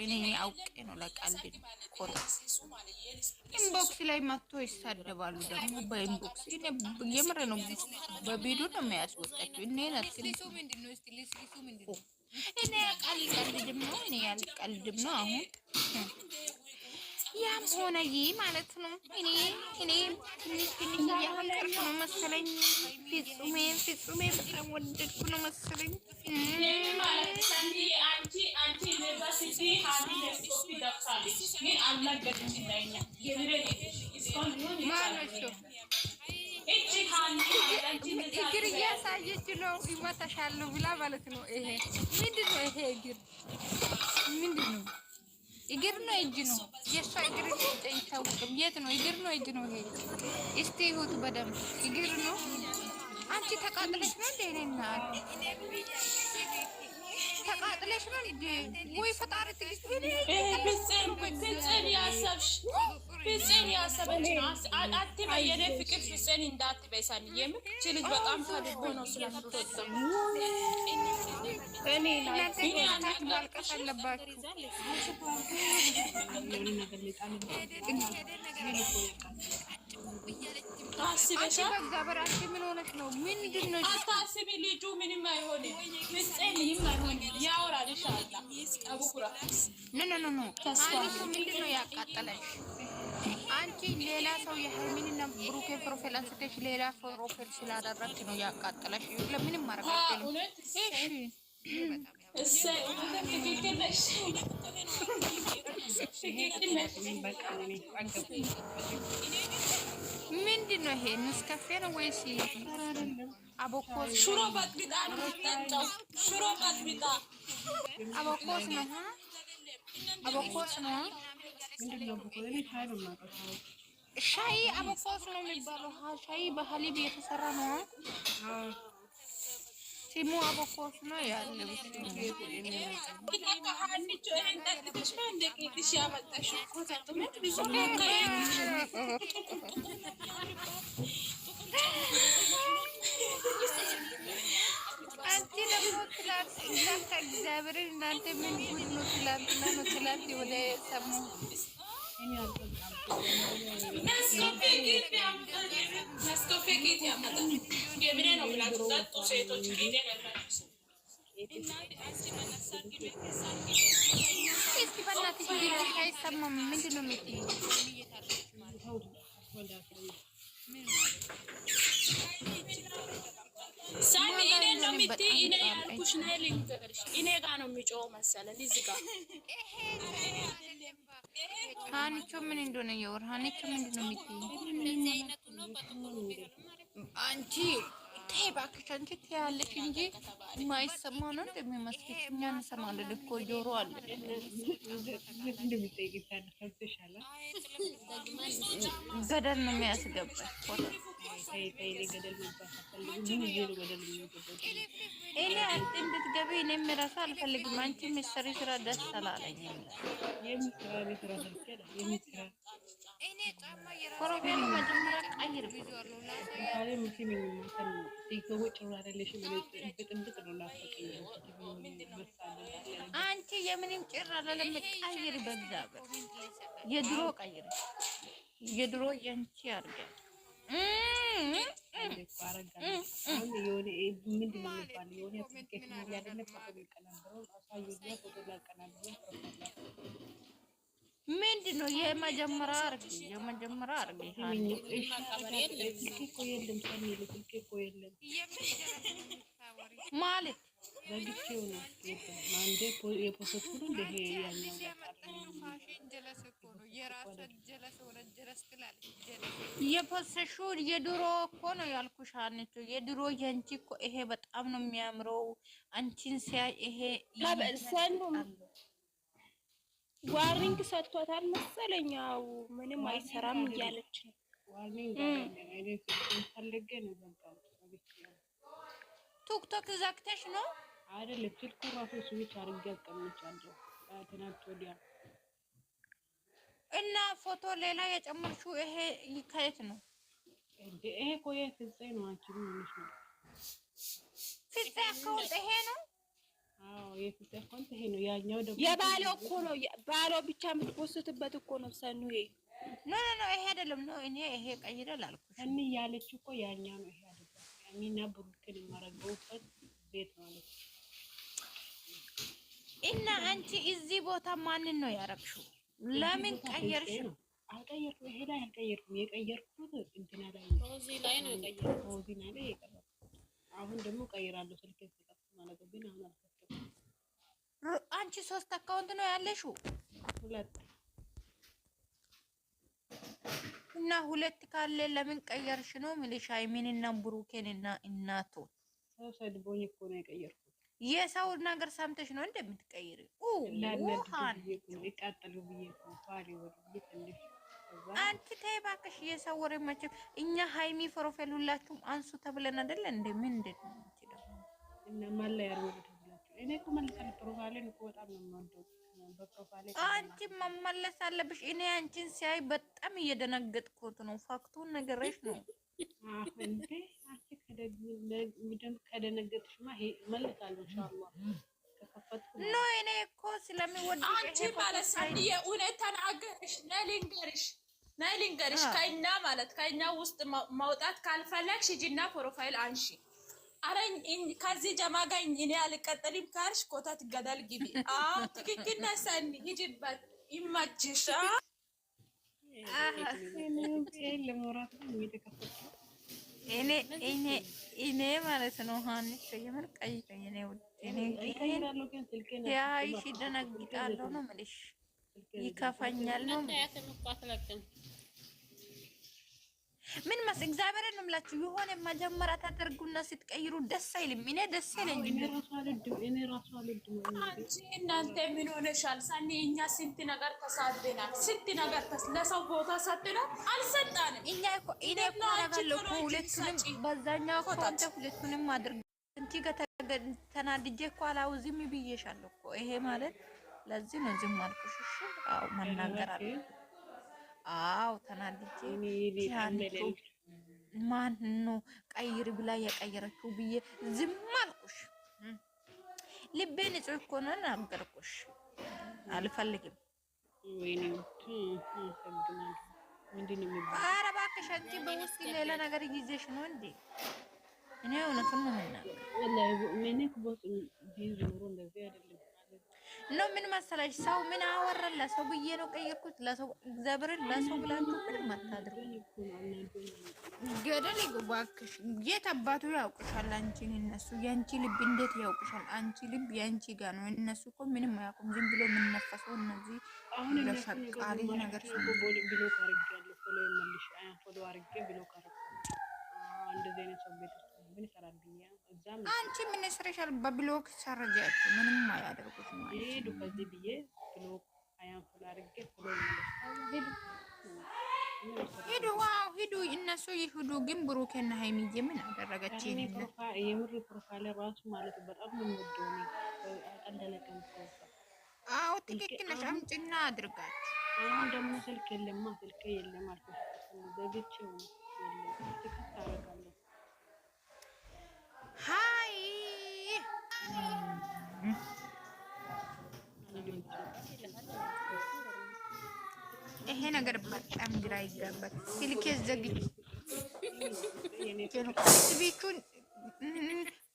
እኔ አውቄ ነው ለቀልድ ኮታ ኢንቦክስ ላይ መጥቶ ይሳደባሉ። ደግሞ በኢንቦክስ እኔ የምር ነው በቪዲዮ ነው የሚያስወጣቸው። እኔ ቀልድም ነው እኔ ያልቀልድም ነው አሁን ያም ሆነ ይህ ማለት ነው። እኔ ትንሽ እያፈቀርኩ ነው መሰለኝ። ፍጹሜ በጣም ወደድኩ ነው መሰለኝ። እግር እያሳየች ነው ይመታሻለሁ ብላ ማለት ነው። ይሄ ምንድን ነው? ይሄ እግር ምንድን ነው? እግር ነው እጅ ነው? የእሷ እግር አይታወቅም። የት ነው እግር ነው እጅ ነው? ይሄ እስቲ ይሁት በደምብ እግር ነው። አንቺ ተቃጥለሽ ነው እንዴ? እኔና ተቃጥለሽ ነው እንዴ? ወይ ፈጣሪ ትግስት ፍፄን ያሰበች ነው። አትበይ የኔ ፍቅር ፍፄን እንዳትበይሳን የምር ልጅ በጣም ከልቦ ነው ስለምትወደው እኔ ማልቀስ አለባችሁ። ምን ሆነሽ ነው? ምንድን ነው? አታስቢ፣ ልጁ ምንም አይሆንም። ፍፄን ምንም አይሆንም። ያወራል ኢንሻአላህ። አቡኩራ ኖ ምንድን ነው ያቃጠለሽ? አንቺ ሌላ ሰው የሃይሚንና ብሩኬ ፕሮፋይል አንስተሽ ሌላ ፕሮፋይል ስላደረግሽ ነው ያቃጠለሽ። ለምንም ማረጋገጥ እሺ ምንድን ነው ይሄ? ንስካፌ ነው ወይስ አቦኮስ? ሽሮ በጥብጣ ነው የምትጠጣው። ሽሮ በጥብጣ አቦኮስ ነው። አቦኮስ ነው። ሻይ አቦኮስ ነው የሚባለው። ሻይ በሀሊብ የተሰራ ነው። ሲሙ አቦኮስ ነው ያለው። አንቺ ደግሞ ትላንት እግዚአብሔር እናንተ ምን ጉድ ነው? ትላንትና ነው ትላንት ወደ ሰሙ አይሰማም። ምንድን ነው የምትይው? ሳሚ እኔ ነው የምትይ? እኔ ያልኩሽ ነው ልንገርሽ። እኔ ጋር ነው የሚጮኸው መሰለኝ እዚህ ጋር ሀኒቾ ምን እንደሆነ የወር ሀኒቾ ምንድን ነው የምትይ? አንቺ ተይ እባክሽ፣ አንቺ ትያለሽ እንጂ የማይሰማ ነው እንደሚመስልሽ። እኛ እንሰማለን እኮ ጆሮ አለ። ገደል ነው የሚያስገባሽ። እኔ አንቺ እንድትገቢ እኔም እራሱ አልፈልግም። አንቺ የምትሰሪ ስራ ደስ አላለኝም። ፕሮፌሉ መጀመሪያ ቀይር። አንቺ የምንም ጭር አላለም። ቀይር፣ በእግዚአብሔር የድሮ ቀይር። የድሮ የንቺ አድርገ ምንድን ነው የመጀመሪያ አርጊ፣ የመጀመሪያ አርጊ ማለት በግቼው ነው ማንዴ የፖስቱን እንደሄ ያኛው የፖስሽው የድሮ እኮ ነው ያልኩሽ። አንቺ የድሮ የንቺ እኮ ይሄ በጣም ነው የሚያምረው። አንቺን ሲያይ ይሄ ዋርኒንግ ሰጥቷታል መሰለኝ። ያው ምንም አይሰራም እያለች ነው። ቲክቶክ ዘግተሽ ነው አይደለም? ስልኩ ራሱ ስዊች አድርጌ አስቀምጫለሁ ትናንት ወዲያ። እና ፎቶ ሌላ የጨመርሽው ይሄ ከየት ነው? ይሄ ቆየ ፍፄ ነው። አንቺ ምን ሆነሽ ነው? ፍፄ አካውንት ይሄ ነው አዎ የፊት አካውንት ይሄ ነው። ያኛው ደግሞ የባሏ እኮ ነው። ባሏ ብቻ የምትፖስትበት እኮ ነው ሰኑ። ይሄ ኖ ይሄ አይደለም። ኖ እኔ ይሄ ቀይረል አልኩሽ። ሰኒ ያለች እኮ ያኛው ነው። ይሄ አይደለም። ያሚና ብሩክን የማረገውበት ቤት ማለት ነው። እና አንቺ እዚህ ቦታ ማንን ነው ያረግሽው? ለምን ቀየርሽ? አልቀየርኩም። ይሄ ላይ አልቀየርኩም። የቀየርኩት እንትና ላይ ኦዚ ላይ ነው የቀየርኩት። ኦዚ ላይ የቀረው አሁን ደግሞ ቀይራለሁ። ስልክ ተጠቅሞ ማለት ነው። ግን አሁን አልከፈትኩም። አንቺ 3 አካውንት ነው ያለሽው? 2 እና 2 ካለ ለምን ቀየርሽ ነው የሚልሽ? ሃይሚንና ብሩኬንና እናቶ ሰው ሰድቦኝ እኮ ነው የቀየርኩት። የሰው ነገር ሰምተሽ ነው እንደምትቀይሪ? ይቃጠሉ ብዬ ፋሪ ወርዬ ትንሽ አንቺ ተይ እባክሽ። የሰው ወሬ መቼም እኛ ሃይሚ ፕሮፋይል ሁላችሁም አንሱ ተብለን አይደለ? ምንድን ነው እና ማን ላይ ያርወደ ተብላችሁ? እኔ እኮ መልካም ፕሮፋይልን እኮ በጣም ነው የምወደው። በፕሮፋይል አንቺ መመለስ አለብሽ። እኔ አንቺን ሲያይ በጣም እየደነገጥኩት ነው። ፋክቱን ነገርሽ ነው። እንዴ አንቺ ከደነገጥሽማ መልካለሁ ኢንሻአላህ። ኖ እኔ እኮ ስለሚወድ አንቺ ማለት ሳንዬ እውነት ተናገርሽ። ነይ ልንገርሽ ከእኛ ማለት ከእኛ ውስጥ መውጣት ካልፈለግሽ ሂጂና ፕሮፋይል አንሺ። አረኝ ከዚህ ጀማ ጋር እኔ አልቀጠልም ካልሽ ኮታት ገደል ግቢ። አዎ ትክክል ነሽ ሰኒ፣ ሂጂበት ይመችሽ። እኔ ማለት ነው ሀኒሽ የምር ቀይ ነው እኔ ያይሽ ደነግጣለሁ ነው የምልሽ። ይከፋኛል ነው ምን ማስ እግዚአብሔርን ነው የምላችሁ። የሆነ መጀመሪያ ታደርጉና ስትቀይሩ ደስ አይልም። እኔ ደስ አይለኝም። አንቺ እናንተ ምን ሆነሻል? ሰኒ እኛ ስንት ነገር ተሳደናል። ስንት ነገር ለሰው ቦታ ሰጥተናል አልሰጣንም። እኔ እኮ አደርጋለሁ እኮ ሁለቱንም በዛኛው ኮንተ ሁለቱንም አድርግ እንጂ ተናድጄ እኮ አላውዝም ብዬሻለሁ እኮ። ይሄ ማለት ለዚህ ነው ዝም አልኩሽ። እሺ አዎ መናገር አለ። አዎ ተናድጄ ማን ነው ቀይር ብላ የቀየረችው ብዬ ዝም አልኩሽ። ልቤ ንጹህ እኮ ነው ነገርኩሽ። አልፈልግም። ኧረ እባክሽ አንቺ በውስጥ ሌላ ነገር ይዘሽ ነው እንዴ? እኔ እውነቱን ነው ነው ምን መሰለሽ፣ ሰው ምን አወራላ ሰው ብዬ ነው ቀየርኩት። ለሰው እግዚአብሔርን ለሰው ብላችሁ ምንም አታድርጉ። ገደል ይግባክሽ። የት አባቱ ያውቅሻል አንቺን? እነሱ ያንቺ ልብ እንዴት ያውቅሻል? አንቺ ልብ ያንቺ ጋር ነው። እነሱ እኮ ምንም አያውቁም። ዝም ብሎ የምንነፈሰው እነዚህ ለሸቃሊ ነገር ብሎክ አድርጌያለሁ። ፎሎ አድርጌ ብሎክ አድርጌ እንደዚህ አይነት ሰው ቤት ምን ይሰራል ብዬ እዛም አንቺ ምን ይሰራሻል? በብሎክ ሰረጃችሁ ምንም አያደርጉትም ማለት ሄዱ። በዚህ ብዬ ብሎክ አያን ፎሎ አድርጌ ፎሎ ሄዱ። ዋው ሄዱ፣ እነሱ ይሄዱ። ግን ብሩክና ሃይሚዬ ምን አደረገች? የምር ፕሮፋይል ራሱ ማለት በጣም ነው የምወደው ነው አልደለቀም እኮ። አዎ ትክክል ነሽ። አምጪና አድርጋችሁ። አሁን ደግሞ ስልክ የለማ ስልክ የለም አልኩሽ። ዘግቼው የለም ትክክል አደርጋለሁ። ሃይ ይሄ ነገር በጣም ግራ ይገባል። ስልኬ ዘግቼ ስቢቹን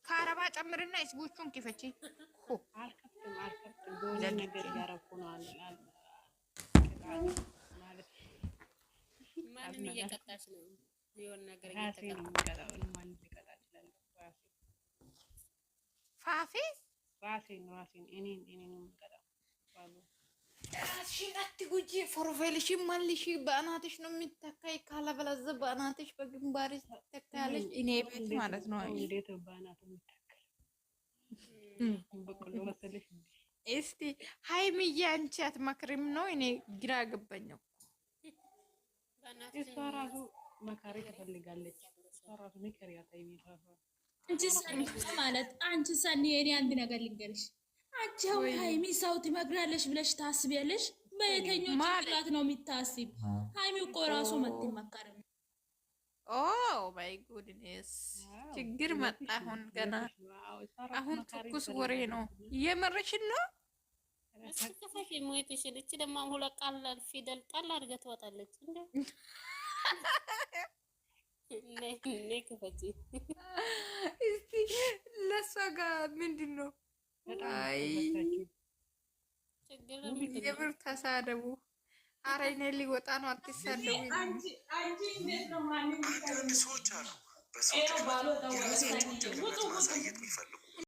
ከአረባ ጨምርና ስቢቹን ክፈቺ። አልከፍትም በሆነ ነገር ያረኩ ነው ማለት ማንን እየቀጣች ነው? የሆነ ነገር ፋፊ ራሴን እኔን የምቀጣው ራስሽን አትጉጂ። ፕሮፋይልሽን መልሺ። በእናትሽ ነው የሚተካይ። ካለበለዚያ በእናትሽ በግንባርሽ ትተካያለሽ። እኔ ቤት ማለት ነው። እንዴት በእናቱ የሚተካል? በቆሎ መሰለሽ። እስቲ ሃይሚዬ አንቺ አትመክሪም ነው? እኔ ግራ ገባኝ እኮ። እሷ ራሱ መካሪ ትፈልጋለች። እሷ ራሱ መከሪያ ታይሚታ አንቺ ሰኒ ማለት አንቺ ሰኒ የኔ አንድ ነገር ልንገርሽ። አንቺ ሃይሚ ሰው ትመክራለሽ ብለሽ ታስቢያለሽ? በየትኛው ጭንቅላት ነው የሚታስብ? ሃይሚ እኮ ራሱ አትመከርም። ኦ ማይ ጉድነስ ችግር መጣ። አሁን ገና አሁን ትኩስ ወሬ ነው። እየመረሽን ነው። እስኪ ከፈሽ ሞይተሽን እቺ ደግሞ ሁለት ቃል ፊደል ጣል አድርገህ ትወጣለች እንዴ? ነይ ከፈጂ እስቲ ለሷ ጋር ምንድን ነው? አይ ችግር የምር ተሳደቡ። ኧረ እኔ ሊወጣ ነው። አትሳደቡ። አንቺ እንዴት ነው ማንም አንዳንድ ሰዎች አሉ በሰው ማሳየት የሚፈልጉ